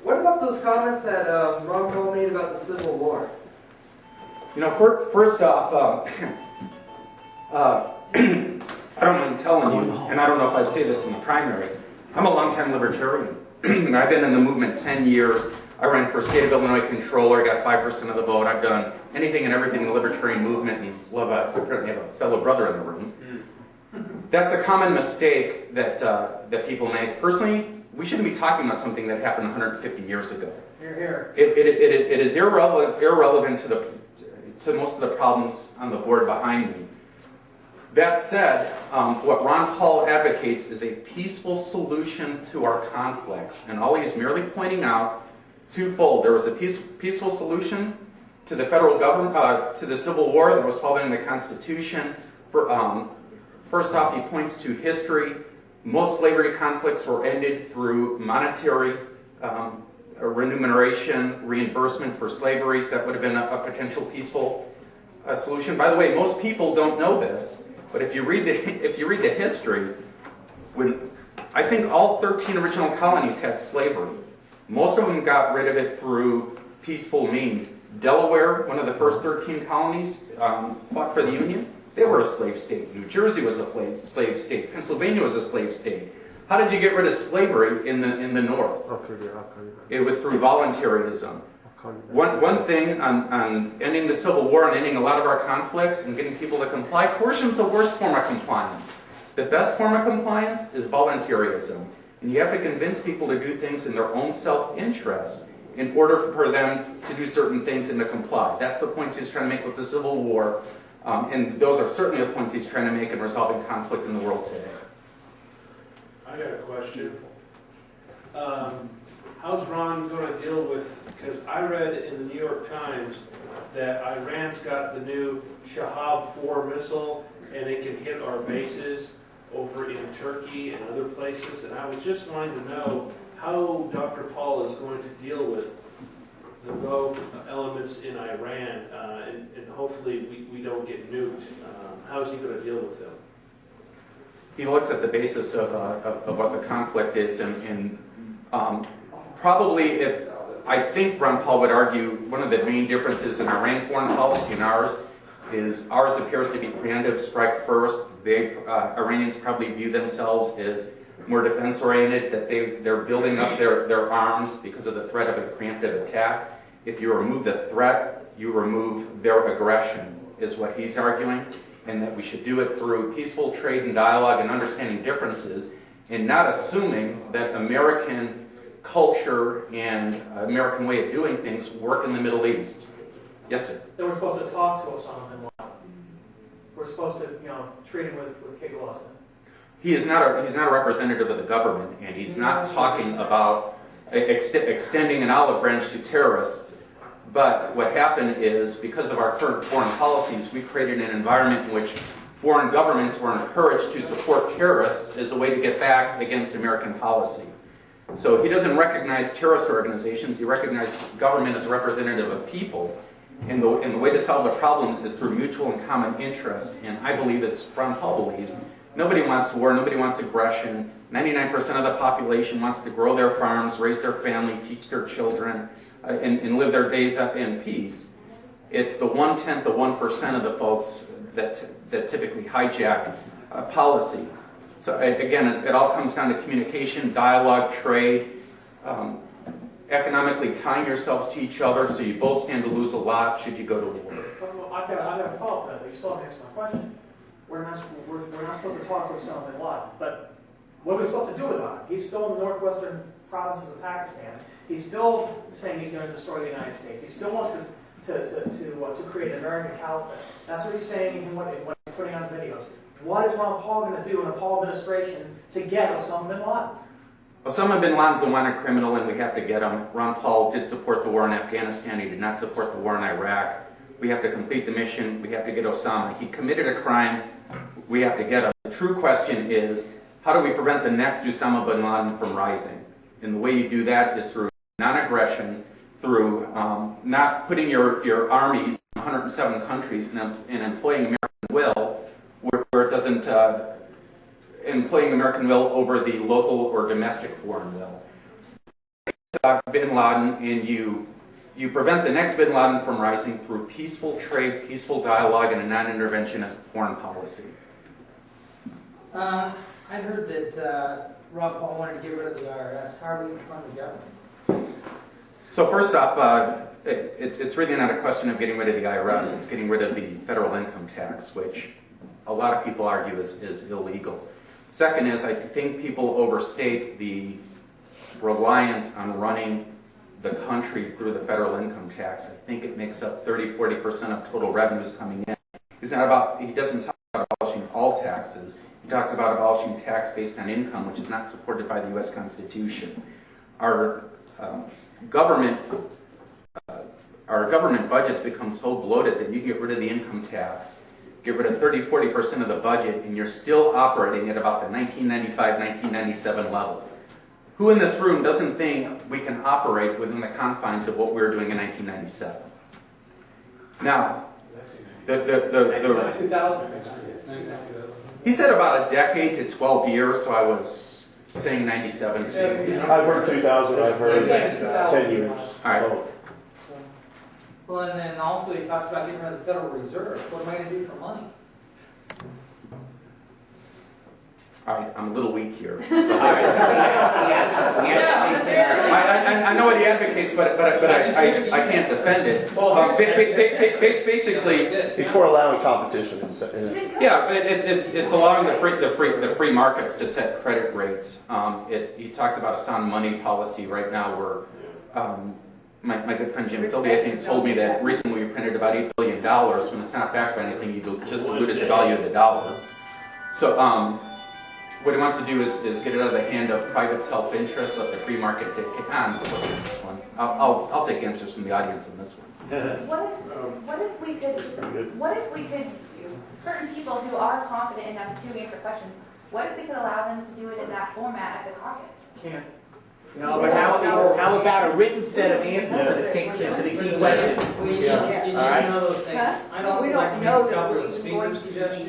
What about those comments that Ron Paul made about the Civil War? You know, first off, I don't mind telling you, and I don't know if I'd say this in the primary, I'm a longtime libertarian. I've been in the movement 10 years. I ran for state of Illinois controller, got 5% of the vote. I've done anything and everything in the libertarian movement, and apparently have a fellow brother in the room. That's a common mistake that people make. Personally, we shouldn't be talking about something that happened 150 years ago. Here. It is irrelevant to most of the problems on the board behind me. That said, what Ron Paul advocates is a peaceful solution to our conflicts, and all he's merely pointing out twofold. There was a peaceful solution to the federal government, to the Civil War that was following the Constitution. First off, he points to history. Most slavery conflicts were ended through monetary remuneration, reimbursement for slaveries. That would have been a potential peaceful solution. By the way, most people don't know this, but if you read the history, I think all 13 original colonies had slavery. Most of them got rid of it through peaceful means. Delaware, one of the first 13 colonies, fought for the Union. They were a slave state. New Jersey was a slave state. Pennsylvania was a slave state. How did you get rid of slavery in the North? It was through voluntarism. One thing on ending the Civil War and ending a lot of our conflicts and getting people to comply, coercion is the worst form of compliance. The best form of compliance is voluntarism. And you have to convince people to do things in their own self-interest in order for them to do certain things and to comply. That's the points he's trying to make with the Civil War. And those are certainly the points he's trying to make in resolving conflict in the world today. I got a question. How's Ron going to deal with, because I read in the New York Times that Iran's got the new Shahab 4 missile and it can hit our bases over in Turkey and other places, and I was just wanting to know how Dr. Paul is going to deal with the rogue elements in Iran, and hopefully we don't get nuked. How's he going to deal with them? He looks at the basis of what the conflict is, and probably, I think Ron Paul would argue one of the main differences in Iran foreign policy and ours is ours appears to be preemptive, strike first. Iranians probably view themselves as more defense-oriented, that they're building up their arms because of the threat of a preemptive attack. If you remove the threat, you remove their aggression, is what he's arguing, and that we should do it through peaceful trade and dialogue and understanding differences, and not assuming that American culture and American way of doing things work in the Middle East. Yes, sir? Then we're supposed to talk to Osama bin Laden. We're supposed to, treat him with kid gloves. He's not a representative of the government, and he's not talking about extending an olive branch to terrorists. But what happened is, because of our current foreign policies, we created an environment in which foreign governments were encouraged to support terrorists as a way to get back against American policy. So he doesn't recognize terrorist organizations. He recognizes government as a representative of people. And the way to solve the problems is through mutual and common interest. And I believe, as Ron Paul believes, nobody wants war, nobody wants aggression. 99% of the population wants to grow their farms, raise their family, teach their children, and live their days up in peace. It's the 1/10 of 1% of the folks that typically hijack policy. So again, it all comes down to communication, dialogue, trade, economically tying yourselves to each other so you both stand to lose a lot should you go to war. Well, I've got a follow-up to that, but you still haven't answered my question. We're not supposed to talk to Osama bin Laden, but what are we supposed to do about it? He's still in the northwestern provinces of Pakistan. He's still saying he's going to destroy the United States. He still wants to create an American caliphate. That's what he's saying in what he's putting on videos. What is Ron Paul going to do in the Paul administration to get Osama bin Laden? Osama bin Laden's a wanted criminal, and we have to get him. Ron Paul did support the war in Afghanistan. He did not support the war in Iraq. We have to complete the mission. We have to get Osama. He committed a crime. We have to get him. The true question is, how do we prevent the next Osama bin Laden from rising? And the way you do that is through non-aggression, through not putting your armies in 107 countries and employing American will where it doesn't employing American will over the local or domestic foreign will. Bin Laden, and you prevent the next Bin Laden from rising through peaceful trade, peaceful dialogue, and a non-interventionist foreign policy. I heard that Rob Paul wanted to get rid of the IRS. How are we going to fund the government? So first off, it's really not a question of getting rid of the IRS. It's getting rid of the federal income tax, which a lot of people argue is illegal. Second is, I think people overstate the reliance on running the country through the federal income tax. I think it makes up 30–40% of total revenues coming in. He doesn't talk about abolishing all taxes. He talks about abolishing tax based on income, which is not supported by the U.S. Constitution. Our government budgets become so bloated that you get rid of the income tax, get rid of 30–40% of the budget, and you're still operating at about the 1995–1997 level. Who in this room doesn't think we can operate within the confines of what we were doing in 1997? Now, the 2000. he said about a decade to 12 years, so I was saying 97. I've heard 2000, I've heard 10 years. All right. Well, and then also he talks about getting rid of the Federal Reserve. What am I going to do for money? All right, I'm a little weak here. Yeah, I know what he advocates, but I can't defend it. Basically, He's for allowing competition. yeah, it's allowing the free markets to set credit rates. He talks about a sound money policy right now where my good friend Jim Philby, I think, told me that recently we printed about $8 billion. When it's not backed by anything, you just diluted the value of the dollar. So what he wants to do is get it out of the hand of private self-interest, let the free market dictate. I'm going to look at this one. I'll take answers from the audience on this one. What if we could, certain people who are confident enough to answer questions, what if we could allow them to do it in that format at the caucus? Can't. No, but how about a written set of answers to the key questions? You know those things. I'd also like to make a couple of speaker suggestions.